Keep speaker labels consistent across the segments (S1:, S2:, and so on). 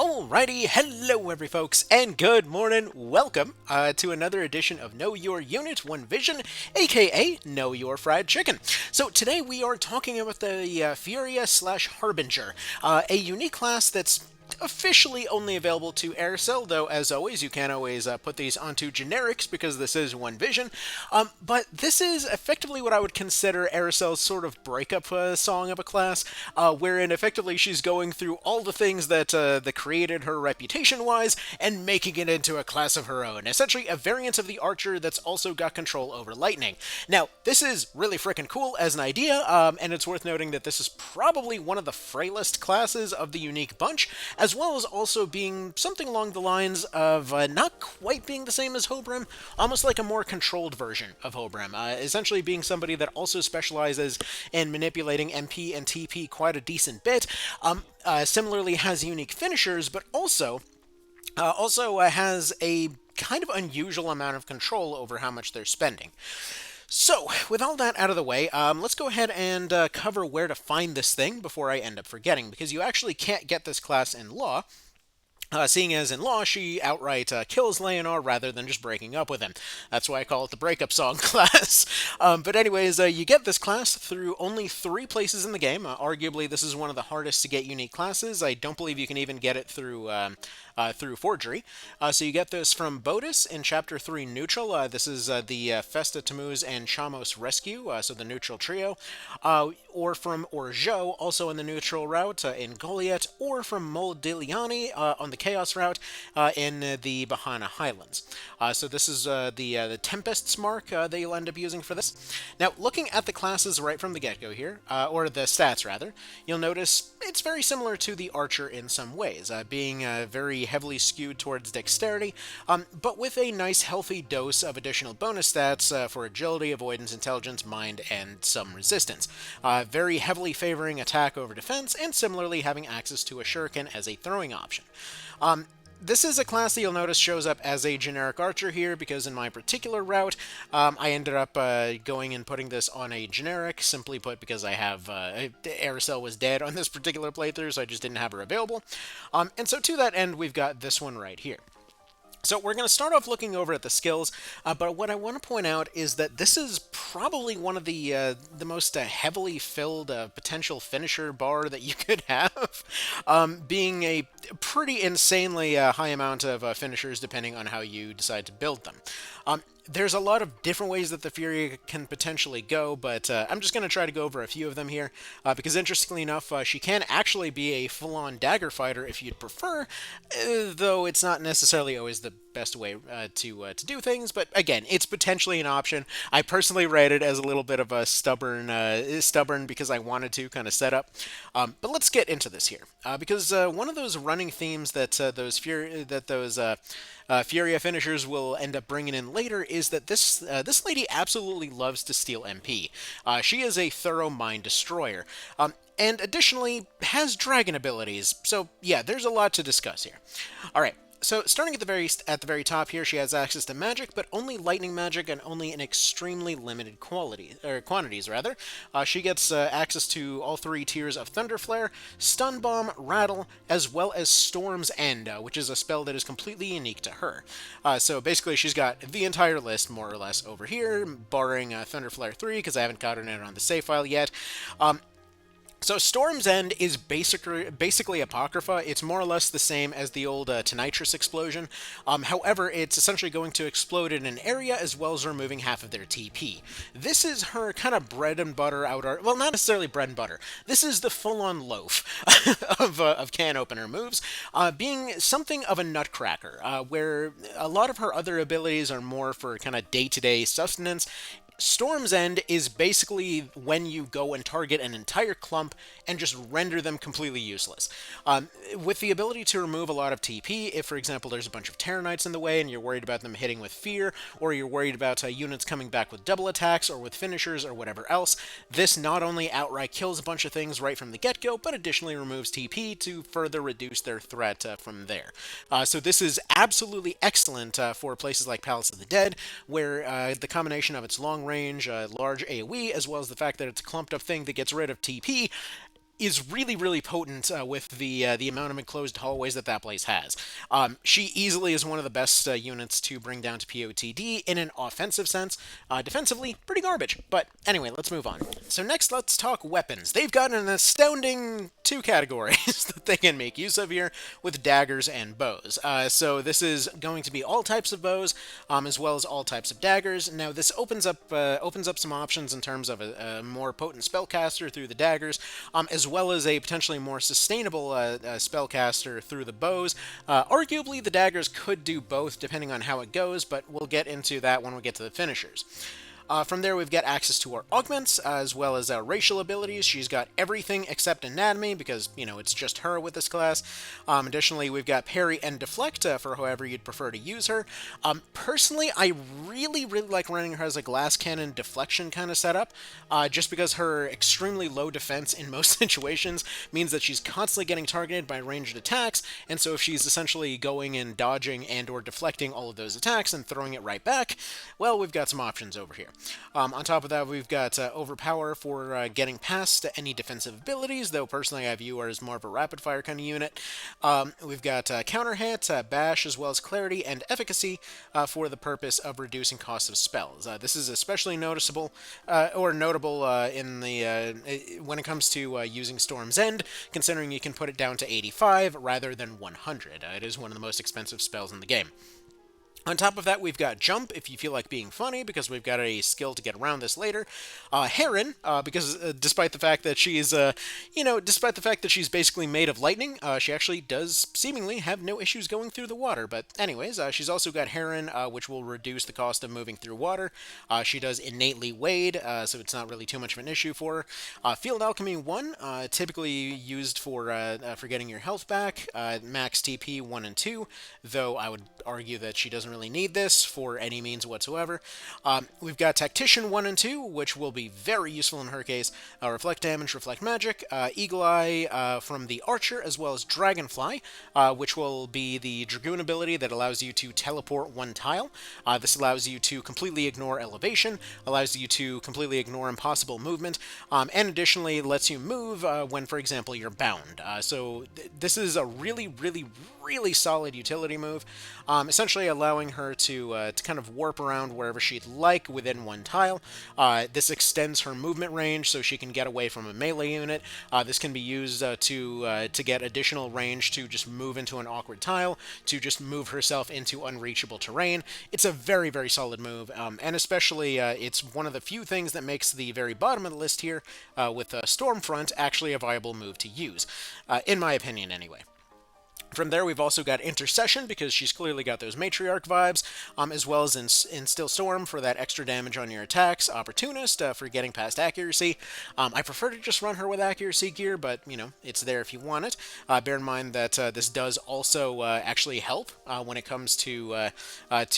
S1: Alrighty, hello every folks, and good morning. Welcome to another edition of Know Your Unit, One Vision, aka Know Your Fried Chicken. So today we are talking about the Furia slash Harbinger, a unique class that's officially only available to Aircell, though as always you can't always put these onto generics because this is One Vision. But this is effectively what I would consider Aircell's sort of breakup song of a class, wherein effectively she's going through all the things that created her reputation-wise and making it into a class of her own. Essentially a variant of the Archer that's also got control over lightning. Now, this is really freaking cool as an idea, and it's worth noting that this is probably one of the frailest classes of the unique bunch, as well as also being something along the lines of not quite being the same as Hobrim, almost like a more controlled version of Hobrim, essentially being somebody that also specializes in manipulating MP and TP quite a decent bit, similarly has unique finishers, but also has a kind of unusual amount of control over how much they're spending. So, with all that out of the way, let's go ahead and cover where to find this thing before I end up forgetting, because you actually can't get this class in Law, seeing as in Law, she outright kills Leonor rather than just breaking up with him. That's why I call it the breakup song class. But anyways, you get this class through only 3 places in the game. Arguably, this is one of the hardest to get unique classes. I don't believe you can even get it through Forgery. So you get this from Bodis in Chapter 3 Neutral. This is the Festa Tammuz and Chamos Rescue, so the neutral trio. Or from Orgeau, also in the neutral route in Goliath, or from Moldiliani on the Chaos route in the Bahana Highlands. So this is the Tempest's mark that you'll end up using for this. Now, looking at the classes right from the get-go here, or the stats rather, you'll notice it's very similar to the Archer in some ways, being very heavily skewed towards dexterity, but with a nice healthy dose of additional bonus stats for agility, avoidance, intelligence, mind, and some resistance. Very heavily favoring attack over defense, and similarly having access to a shuriken as a throwing option. This is a class that you'll notice shows up as a generic Archer here, because in my particular route, I ended up going and putting this on a generic, simply put because I have, Aircell was dead on this particular playthrough, so I just didn't have her available. And so to that end, we've got this one right here. So we're going to start off looking over at the skills, but what I want to point out is that this is probably one of the most heavily filled potential finisher bar that you could have, being a pretty insanely high amount of finishers depending on how you decide to build them. There's a lot of different ways that the Furia can potentially go, but I'm just going to try to go over a few of them here, because interestingly enough, she can actually be a full-on dagger fighter if you'd prefer, though it's not necessarily always the best way to do things, but again, it's potentially an option. I personally read it as a little bit of a stubborn because I wanted to kind of set up. But let's get into this here, because one of those running themes that those Furia finishers will end up bringing in later is that this lady absolutely loves to steal MP. She is a thorough mind destroyer. And additionally has dragon abilities. So yeah, there's a lot to discuss here. All right. So starting at the very top here, she has access to magic, but only lightning magic and only in extremely limited quantities rather. She gets access to all 3 tiers of Thunder Flare, Stun Bomb, Rattle, as well as Storm's End, which is a spell that is completely unique to her. So basically, she's got the entire list more or less over here, barring Thunder Flare 3 because I haven't gotten it on the save file yet. So Storm's End is basically Apocrypha. It's more or less the same as the old Tonitrus explosion. However, it's essentially going to explode in an area as well as removing half of their TP. This is her kind of bread and butter well, not necessarily bread and butter. This is the full-on loaf of can opener moves, being something of a nutcracker, where a lot of her other abilities are more for kind of day-to-day sustenance. Storm's End is basically when you go and target an entire clump and just render them completely useless. With the ability to remove a lot of TP, if, for example, there's a bunch of Terenites in the way and you're worried about them hitting with fear, or you're worried about units coming back with double attacks or with finishers or whatever else, this not only outright kills a bunch of things right from the get-go, but additionally removes TP to further reduce their threat from there. So this is absolutely excellent for places like Palace of the Dead, where the combination of its long range, large AoE, as well as the fact that it's a clumped up thing that gets rid of TP, is really, really potent with the amount of enclosed hallways that place has. She easily is one of the best units to bring down to POTD in an offensive sense. Defensively, pretty garbage. But anyway, let's move on. So next, let's talk weapons. They've got an astounding 2 categories that they can make use of here with daggers and bows. So this is going to be all types of bows, as well as all types of daggers. Now this opens up some options in terms of a more potent spellcaster through the daggers, as well as a potentially more sustainable spellcaster through the bows. Arguably, the daggers could do both depending on how it goes, but we'll get into that when we get to the finishers. From there, we've got access to our augments, as well as racial abilities. She's got everything except anatomy, because, it's just her with this class. Additionally, we've got parry and deflect for however you'd prefer to use her. Personally, I really, really like running her as a glass cannon deflection kind of setup, just because her extremely low defense in most situations means that she's constantly getting targeted by ranged attacks, and so if she's essentially going and dodging and or deflecting all of those attacks and throwing it right back, well, we've got some options over here. On top of that, we've got Overpower for getting past any defensive abilities, though personally I view her as more of a rapid-fire kind of unit. We've got Counter Hit, Bash, as well as Clarity and Efficacy for the purpose of reducing cost of spells. This is especially noticeable, or notable in the when it comes to using Storm's End, considering you can put it down to 85 rather than 100. It is one of the most expensive spells in the game. On top of that, we've got Jump, if you feel like being funny, because we've got a skill to get around this later. Heron, because despite the fact that she's, despite the fact that she's basically made of lightning, she actually does seemingly have no issues going through the water. But anyways, she's also got Heron, which will reduce the cost of moving through water. She does innately wade, so it's not really too much of an issue for her. Field Alchemy 1, typically used for getting your health back. Max TP 1 and 2, though I would argue that she doesn't really need this for any means whatsoever. We've got Tactician 1 and 2, which will be very useful in her case. Reflect Damage, Reflect Magic, Eagle Eye from the Archer, as well as Dragonfly, which will be the Dragoon ability that allows you to teleport 1 tile. This allows you to completely ignore elevation, allows you to completely ignore impossible movement, and additionally lets you move when, for example, you're bound. So this is a really, really, really solid utility move, essentially allowing her to kind of warp around wherever she'd like within 1 tile. This extends her movement range so she can get away from a melee unit. This can be used to get additional range to just move into an awkward tile, to just move herself into unreachable terrain. It's a very, very solid move, and especially it's one of the few things that makes the very bottom of the list here with Stormfront actually a viable move to use, in my opinion anyway. From there, we've also got Intercession, because she's clearly got those Matriarch vibes, as well as Instill Storm for that extra damage on your attacks, Opportunist for getting past accuracy. I prefer to just run her with accuracy gear, but, it's there if you want it. Bear in mind that this does also actually help when it comes to a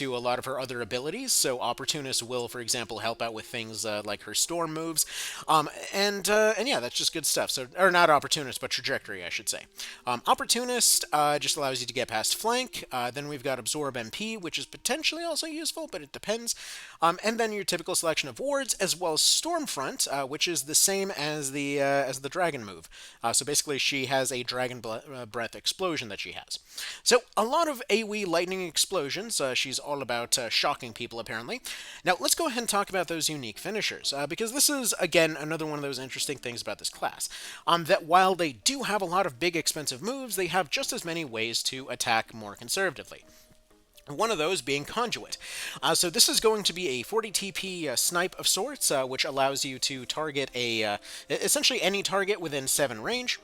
S1: lot of her other abilities, so Opportunist will, for example, help out with things like her Storm moves, and yeah, that's just good stuff. So, or not Opportunist, but Trajectory, I should say. Opportunist just allows you to get past flank. Then we've got Absorb MP, which is potentially also useful, but it depends. And then your typical selection of wards, as well as Stormfront, which is the same as the dragon move. So basically, she has a dragon breath explosion that she has. So a lot of AoE lightning explosions. She's all about shocking people, apparently. Now let's go ahead and talk about those unique finishers, because this is again another one of those interesting things about this class. That while they do have a lot of big expensive moves, they have just as many ways to attack more conservatively. One of those being Conduit. So this is going to be a 40 TP snipe of sorts, which allows you to target essentially any target within 7 range.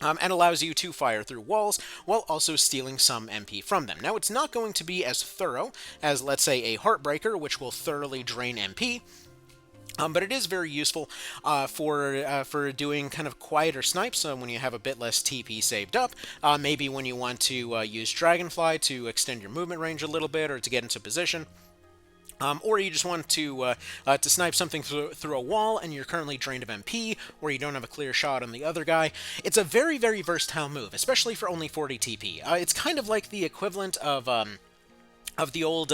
S1: And allows you to fire through walls while also stealing some MP from them. Now, it's not going to be as thorough as, let's say, a Heartbreaker, which will thoroughly drain MP. But it is very useful for doing kind of quieter snipes when you have a bit less TP saved up. Maybe when you want to use Dragonfly to extend your movement range a little bit or to get into position. Or you just want to snipe something through a wall and you're currently drained of MP, or you don't have a clear shot on the other guy. It's a very, very versatile move, especially for only 40 TP. It's kind of like the equivalent of of the old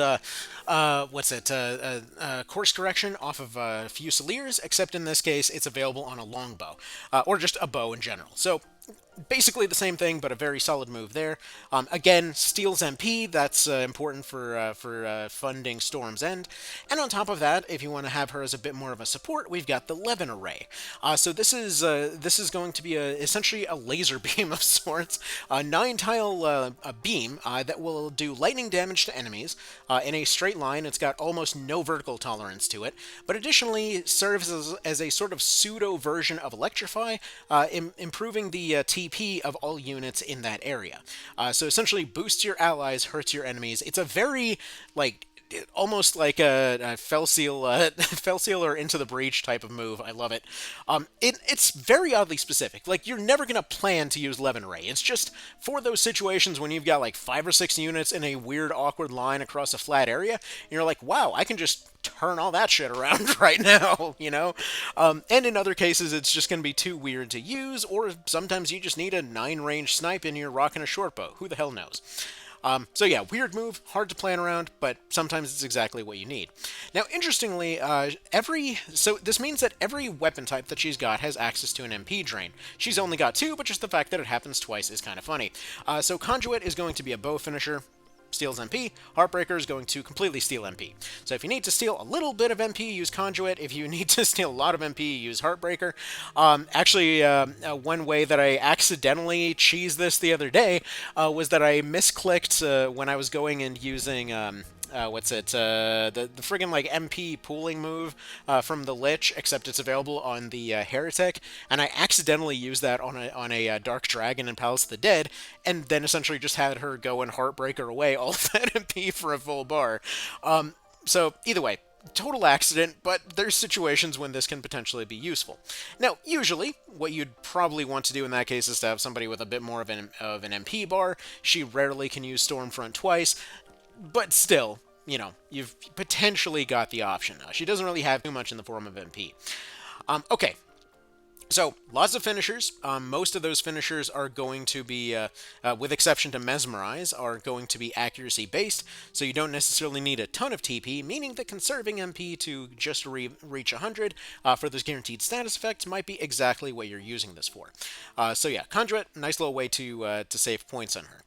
S1: course correction off of Fusiliers, except in this case it's available on a longbow, or just a bow in general. So basically the same thing, but a very solid move there. Again, steals MP. That's important for funding Storm's End. And on top of that, if you want to have her as a bit more of a support, we've got the Levin Array. So this is going to be essentially a laser beam of sorts, a 9-tile a beam that will do lightning damage to enemies in a straight line. It's got almost no vertical tolerance to it, but additionally serves as a sort of pseudo version of Electrify, improving the TP of all units in that area. So essentially boosts your allies, hurts your enemies. It's a very, like, almost like a fell seal, fell seal or into the breach type of move. I love it. It's very oddly specific. Like, you're never gonna plan to use Levin Ray. It's just for those situations when you've got like 5 or 6 units in a weird, awkward line across a flat area, and you're like, wow, I can just turn all that shit around right now, you know? And in other cases, it's just going to be too weird to use, or sometimes you just need a 9-range snipe and you're rocking a short bow. Who the hell knows? So yeah, weird move, hard to plan around, but sometimes it's exactly what you need. Now, interestingly, so this means that every weapon type that she's got has access to an MP drain. She's only got 2, but just the fact that it happens twice is kind of funny. So Conduit is going to be a bow finisher, steals MP. Heartbreaker is going to completely steal MP. So if you need to steal a little bit of MP, use Conduit. If you need to steal a lot of MP, use Heartbreaker. One way that I accidentally cheesed this the other day was that I misclicked when I was going and using the friggin' like MP pooling move from the Lich, except it's available on the Heretic, and I accidentally used that on a Dark Dragon in Palace of the Dead, and then essentially just had her go and Heartbreaker away all of that MP for a full bar. So either way, total accident, but there's situations when this can potentially be useful. Now, usually, what you'd probably want to do in that case is to have somebody with a bit more of an MP bar. She rarely can use Stormfront twice, but still, you know, you've potentially got the option. She doesn't really have too much in the form of MP. Okay, so lots of finishers. Most of those finishers are going to be, with exception to Mesmerize, are going to be accuracy based, so you don't necessarily need a ton of TP, meaning that conserving MP to just reach 100 for those guaranteed status effects might be exactly what you're using this for. So yeah, Conduit, nice little way to save points on her.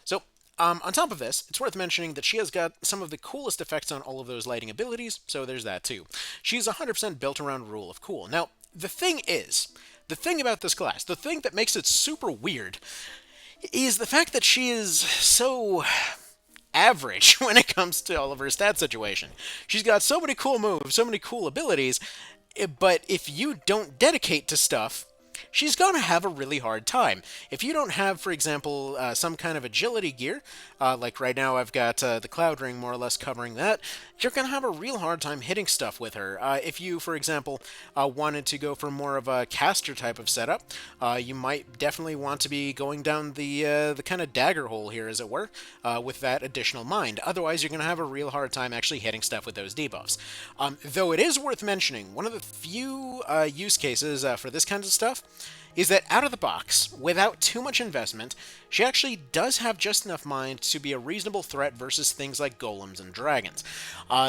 S1: So on top of this, it's worth mentioning that she has got some of the coolest effects on all of those lighting abilities, so there's that too. She's 100% built around Rule of Cool. Now, the thing about this class, the thing that makes it super weird, is the fact that she is so average when it comes to all of her stat situation. She's got so many cool moves, so many cool abilities, but if you don't dedicate to stuff, she's going to have a really hard time. If you don't have, for example, some kind of agility gear, like right now I've got the Cloud Ring more or less covering that, you're going to have a real hard time hitting stuff with her. If you, for example, wanted to go for more of a caster type of setup, you might definitely want to be going down the kind of dagger hole here, as it were, with that additional mind. Otherwise, you're going to have a real hard time actually hitting stuff with those debuffs. Though it is worth mentioning, one of the few use cases for this kind of stuff is that out of the box, without too much investment, she actually does have just enough mind to be a reasonable threat versus things like golems and dragons.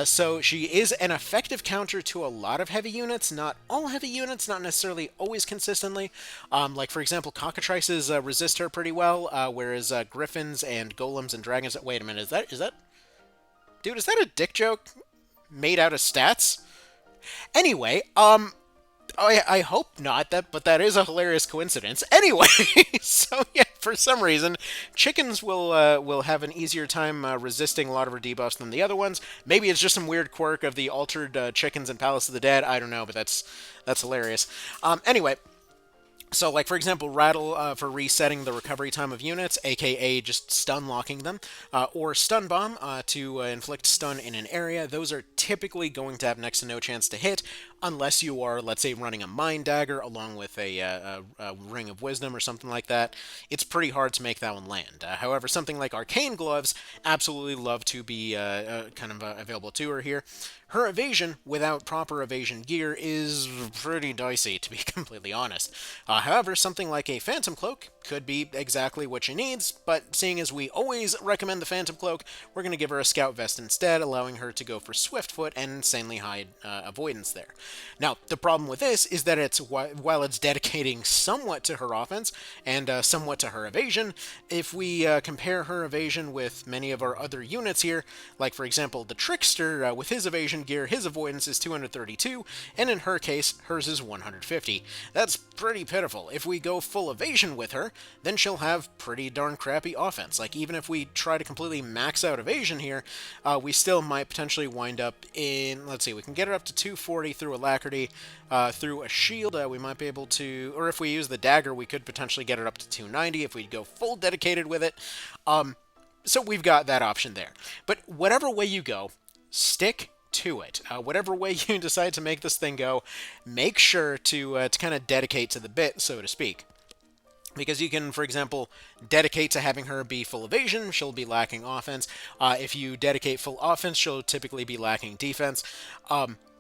S1: So she is an effective counter to a lot of heavy units, not all heavy units, not necessarily always consistently. Like, for example, cockatrices resist her pretty well, whereas griffins and golems and dragons... Wait a minute, is that... Dude, is that a dick joke made out of stats? Anyway, I hope not, but that is a hilarious coincidence. Anyway, so yeah, for some reason, chickens will have an easier time resisting a lot of her debuffs than the other ones. Maybe it's just some weird quirk of the altered chickens in Palace of the Dead. I don't know, but that's hilarious. Anyway. So, like, for example, Rattle for resetting the recovery time of units, aka just stun locking them, or Stun Bomb to inflict stun in an area. Those are typically going to have next to no chance to hit, unless you are, let's say, running a Mind Dagger along with a Ring of Wisdom or something like that. It's pretty hard to make that one land. However, something like Arcane Gloves absolutely love to be available to her here. Her evasion, without proper evasion gear, is pretty dicey, to be completely honest. However, something like a Phantom Cloak could be exactly what she needs, but seeing as we always recommend the Phantom Cloak, we're going to give her a Scout Vest instead, allowing her to go for Swift Foot and insanely high avoidance there. Now, the problem with this is that while it's dedicating somewhat to her offense and somewhat to her evasion, if we compare her evasion with many of our other units here, like for example the Trickster, with his evasion gear, his avoidance is 232, and in her case, hers is 150. That's pretty pitiful. If we go full evasion with her, then she'll have pretty darn crappy offense. Like, even if we try to completely max out evasion here, we still might potentially wind up in, let's see, we can get her up to 240 through Alacrity, through a shield, we might be able to, or if we use the Dagger, we could potentially get her up to 290 if we go full dedicated with it. So we've got that option there. But whatever way you go, stick to it. Whatever way you decide to make this thing go, make sure to kind of dedicate to the bit, so to speak. Because you can, for example, dedicate to having her be full evasion, she'll be lacking offense. If you dedicate full offense, she'll typically be lacking defense.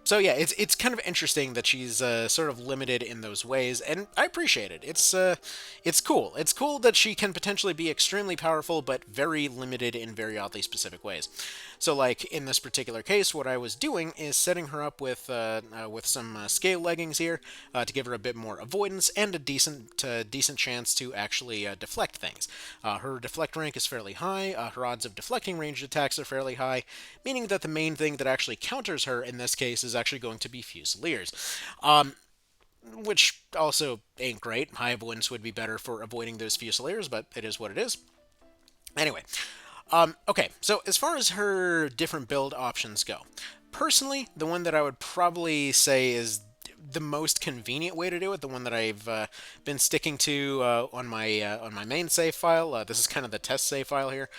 S1: So yeah, it's kind of interesting that she's sort of limited in those ways, and I appreciate it. It's cool. It's cool that she can potentially be extremely powerful, but very limited in very oddly specific ways. So, like in this particular case, what I was doing is setting her up with some scale leggings here to give her a bit more avoidance and a decent chance to actually deflect things. Her deflect rank is fairly high. Her odds of deflecting ranged attacks are fairly high, meaning that the main thing that actually counters her in this case is actually going to be Fusiliers. Which also ain't great. High avoidance would be better for avoiding those Fusiliers, but it is what it is. Anyway, okay, so as far as her different build options go, personally, the one that I would probably say is the most convenient way to do it, the one that I've been sticking to on my main save file. This is kind of the test save file here.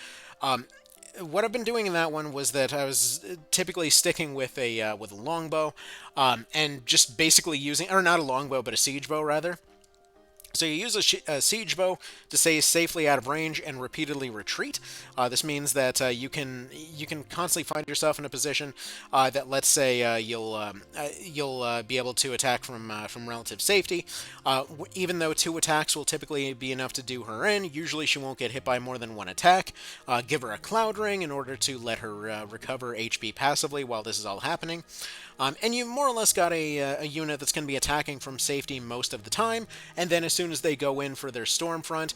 S1: What I've been doing in that one was that I was typically sticking with a longbow, and just basically using, or not a longbow, but a siege bow rather. So you use a siege bow to stay safely out of range and repeatedly retreat. This means that you can constantly find yourself in a position that, let's say, you'll be able to attack from relative safety. Even though 2 attacks will typically be enough to do her in, usually she won't get hit by more than 1 attack. Give her a Cloud Ring in order to let her recover HP passively while this is all happening. And you more or less got a unit that's going to be attacking from safety most of the time, and then as soon as they go in for their storm front,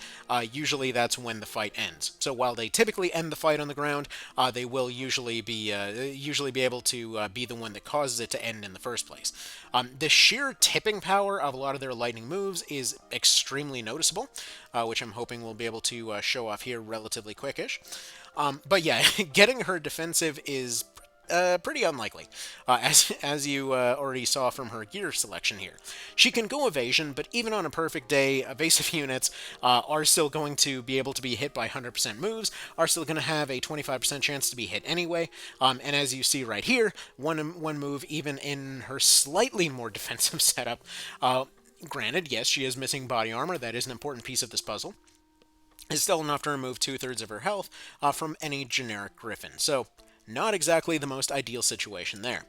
S1: usually that's when the fight ends. So while they typically end the fight on the ground, they will usually be able to be the one that causes it to end in the first place. The sheer tipping power of a lot of their lightning moves is extremely noticeable, which I'm hoping we'll be able to show off here relatively quickish. But yeah, getting her defensive is pretty unlikely, as you already saw from her gear selection here. She can go evasion, but even on a perfect day, evasive units are still going to be able to be hit by 100% moves, are still going to have a 25% chance to be hit anyway, and as you see right here, one move, even in her slightly more defensive setup, granted, yes, she is missing body armor, that is an important piece of this puzzle, is still enough to remove 2/3 of her health from any generic griffin. So, not exactly the most ideal situation there.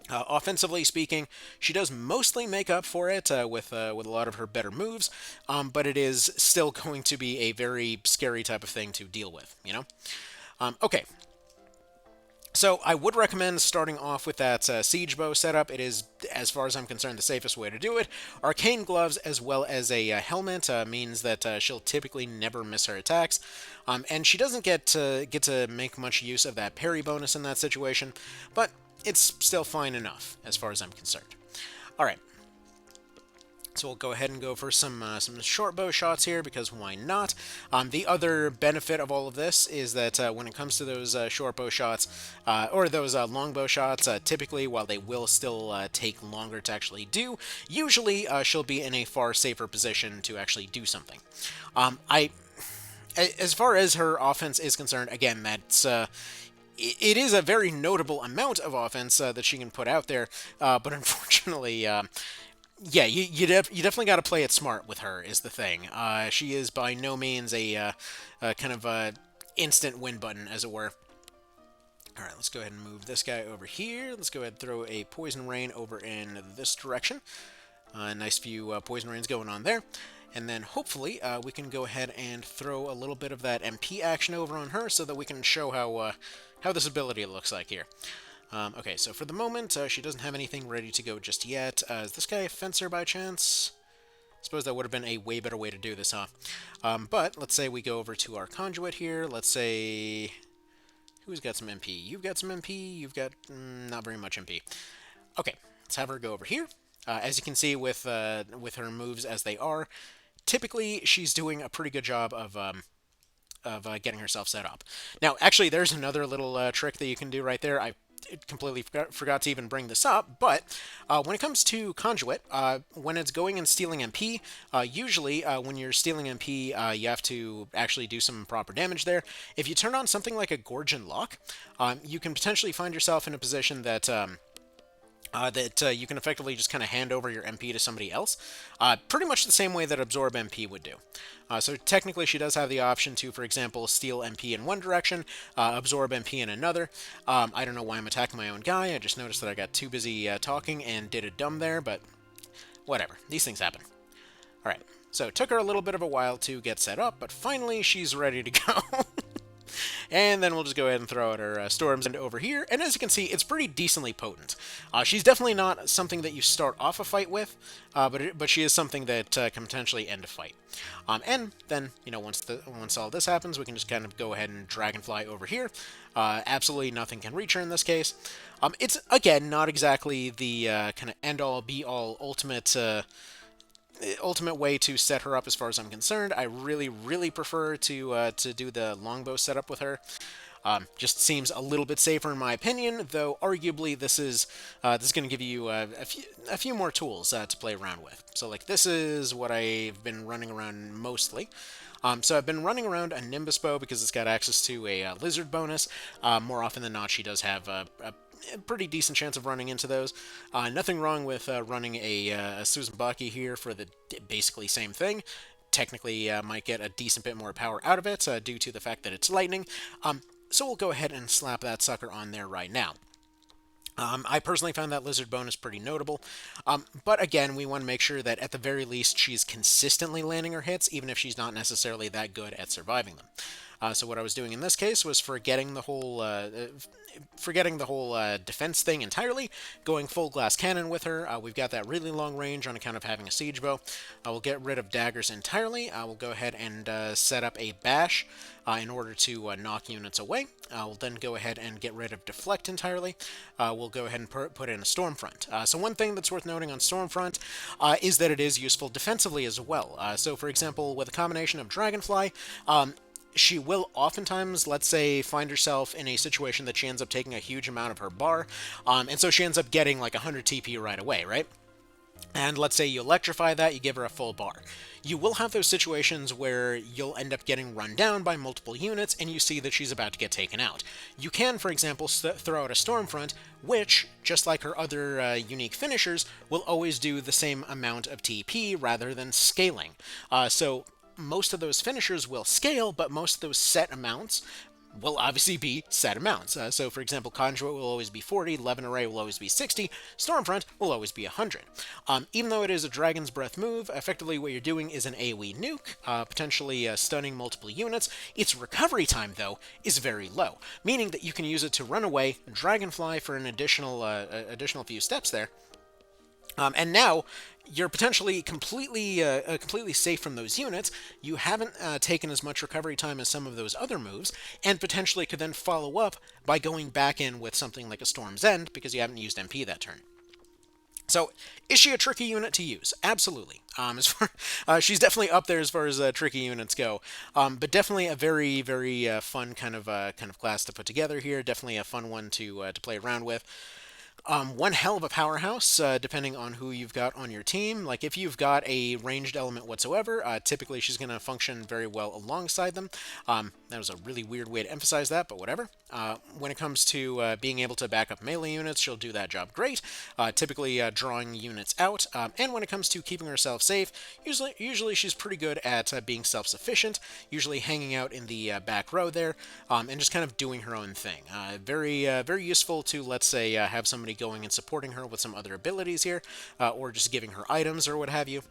S1: Offensively speaking, she does mostly make up for it with a lot of her better moves, but it is still going to be a very scary type of thing to deal with, you know? Okay. So I would recommend starting off with that siege bow setup. It is, as far as I'm concerned, the safest way to do it. Arcane gloves as well as a helmet means that she'll typically never miss her attacks, and she doesn't get to make much use of that parry bonus in that situation, but it's still fine enough as far as I'm concerned. All right. So we'll go ahead and go for some short bow shots here, because why not? The other benefit of all of this is that when it comes to those short bow shots, or those long bow shots, typically, while they will still take longer to actually do, usually she'll be in a far safer position to actually do something. As far as her offense is concerned, again, that's... it is a very notable amount of offense that she can put out there, but unfortunately... yeah, you definitely got to play it smart with her, is the thing. She is by no means a kind of a instant win button, as it were. Alright, let's go ahead and move this guy over here. Let's go ahead and throw a Poison Rain over in this direction. Nice few Poison Rains going on there. And then hopefully we can go ahead and throw a little bit of that MP action over on her so that we can show how this ability looks like here. Okay, so for the moment, she doesn't have anything ready to go just yet. Is this guy a fencer by chance? I suppose that would have been a way better way to do this, huh? But let's say we go over to our conduit here. Let's say... Who's got some MP? You've got some MP. You've got not very much MP. Okay, let's have her go over here. As you can see with her moves as they are, typically she's doing a pretty good job of getting herself set up. Now, actually, there's another little trick that you can do right there. I completely forgot to even bring this up, but when it comes to Conduit, when it's going and stealing MP, usually when you're stealing MP, you have to actually do some proper damage there. If you turn on something like a Gorgon Lock, you can potentially find yourself in a position that... you can effectively just kind of hand over your MP to somebody else, pretty much the same way that Absorb MP would do. So technically she does have the option to, for example, steal MP in one direction, absorb MP in another. I don't know why I'm attacking my own guy, I just noticed that I got too busy talking and did a dumb there, but whatever, these things happen. Alright, so it took her a little bit of a while to get set up, but finally she's ready to go. And then we'll just go ahead and throw out our Storms over here. And as you can see, it's pretty decently potent. She's definitely not something that you start off a fight with, but she is something that can potentially end a fight. And then, you know, once all this happens, we can just kind of go ahead and Dragonfly over here. Absolutely nothing can reach her in this case. It's, again, not exactly the kind of end-all, be-all, ultimate way to set her up as far as I'm concerned. I really prefer to do the longbow setup with her. Just seems a little bit safer in my opinion, though arguably this is going to give you a few more tools to play around with. So like this is what I've been running around mostly. So I've been running around a Nimbus bow because it's got access to a lizard bonus. More often than not, she does have a pretty decent chance of running into those. Nothing wrong with running a Suzumaki here for the basically same thing. Technically might get a decent bit more power out of it due to the fact that it's lightning. So we'll go ahead and slap that sucker on there right now. I personally found that lizard bonus pretty notable, but again, we want to make sure that at the very least she's consistently landing her hits, even if she's not necessarily that good at surviving them. So what I was doing in this case was forgetting the whole defense thing entirely, going full glass cannon with her. We've got that really long range on account of having a siege bow. We'll get rid of daggers entirely. We'll go ahead and set up a bash in order to knock units away. We'll then go ahead and get rid of deflect entirely. We'll go ahead and put in a Stormfront. So one thing that's worth noting on Stormfront is that it is useful defensively as well. So for example, with a combination of Dragonfly, she will oftentimes, let's say, find herself in a situation that she ends up taking a huge amount of her bar, and so she ends up getting like 100 TP right away, right? And let's say you electrify that, you give her a full bar. You will have those situations where you'll end up getting run down by multiple units, and you see that she's about to get taken out. You can, for example, throw out a Stormfront, which, just like her other unique finishers, will always do the same amount of TP rather than scaling. So most of those finishers will scale, but most of those set amounts will obviously be set amounts. So for example, Conduit will always be 40, Levin Array will always be 60, Stormfront will always be 100. Even though it is a Dragon's Breath move, effectively what you're doing is an AoE nuke, potentially stunning multiple units. Its recovery time, though, is very low, meaning that you can use it to run away, Dragonfly for an additional few steps there, and now you're potentially completely safe from those units. You haven't taken as much recovery time as some of those other moves, and potentially could then follow up by going back in with something like a Storm's End, because you haven't used MP that turn. So, is she a tricky unit to use? Absolutely. She's definitely up there as far as tricky units go, but definitely a very fun kind of class to put together here. Definitely a fun one to play around with. One hell of a powerhouse, depending on who you've got on your team. Like, if you've got a ranged element whatsoever, typically she's going to function very well alongside them. That was a really weird way to emphasize that, but whatever. When it comes to being able to back up melee units, she'll do that job great, typically drawing units out. And when it comes to keeping herself safe, usually she's pretty good at being self-sufficient, usually hanging out in the back row there, and just kind of doing her own thing. Very useful to, let's say, have somebody going and supporting her with some other abilities here, or just giving her items or what have you.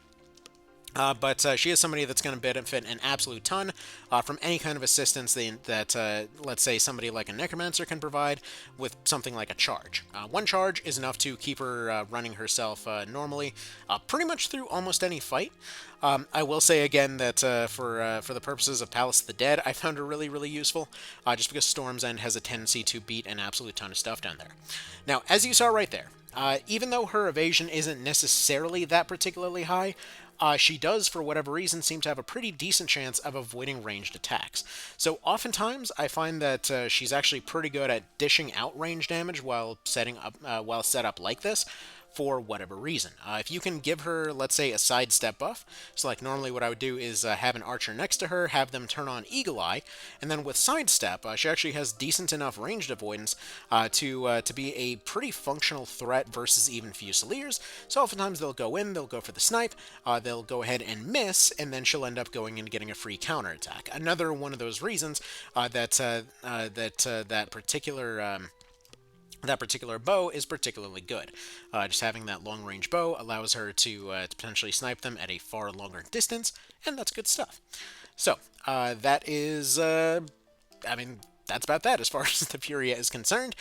S1: But she is somebody that's going to benefit an absolute ton from any kind of assistance that let's say, somebody like a Necromancer can provide with something like a charge. One charge is enough to keep her running herself normally, pretty much through almost any fight. I will say again that for the purposes of Palace of the Dead, I found her really, really useful, just because Storm's End has a tendency to beat an absolute ton of stuff down there. Now, as you saw right there, even though her evasion isn't necessarily that particularly high, she does, for whatever reason, seem to have a pretty decent chance of avoiding ranged attacks. So oftentimes, I find that she's actually pretty good at dishing out range damage while set up like this, for whatever reason. If you can give her, let's say, a sidestep buff, so like normally what I would do is have an archer next to her, have them turn on Eagle Eye, and then with sidestep, she actually has decent enough ranged avoidance to be a pretty functional threat versus even Fusiliers. So oftentimes they'll go in, they'll go for the snipe, they'll go ahead and miss, and then she'll end up going and getting a free counterattack. Another one of those reasons that particular bow is particularly good. Just having that long-range bow allows her to potentially snipe them at a far longer distance, and that's good stuff. So, that is, that's about that as far as the Furia is concerned.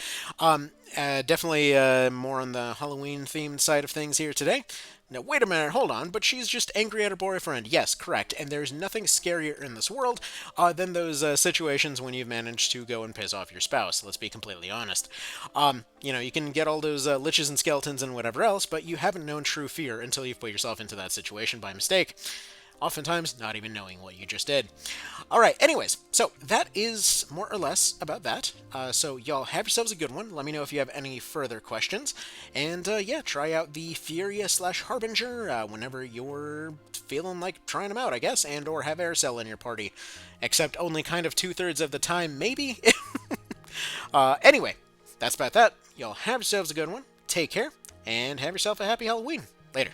S1: Definitely more on the Halloween-themed side of things here today. Now, wait a minute, hold on, but she's just angry at her boyfriend. Yes, correct, and there's nothing scarier in this world than those situations when you've managed to go and piss off your spouse, let's be completely honest. You can get all those liches and skeletons and whatever else, but you haven't known true fear until you've put yourself into that situation by mistake. Oftentimes, not even knowing what you just did. Alright, anyways, so that is more or less about that. So y'all have yourselves a good one. Let me know if you have any further questions. And yeah, try out the Furia/Harbinger whenever you're feeling like trying them out, I guess, and or have Aircell in your party. Except only kind of 2/3 of the time, maybe? Anyway, that's about that. Y'all have yourselves a good one. Take care, and have yourself a happy Halloween. Later.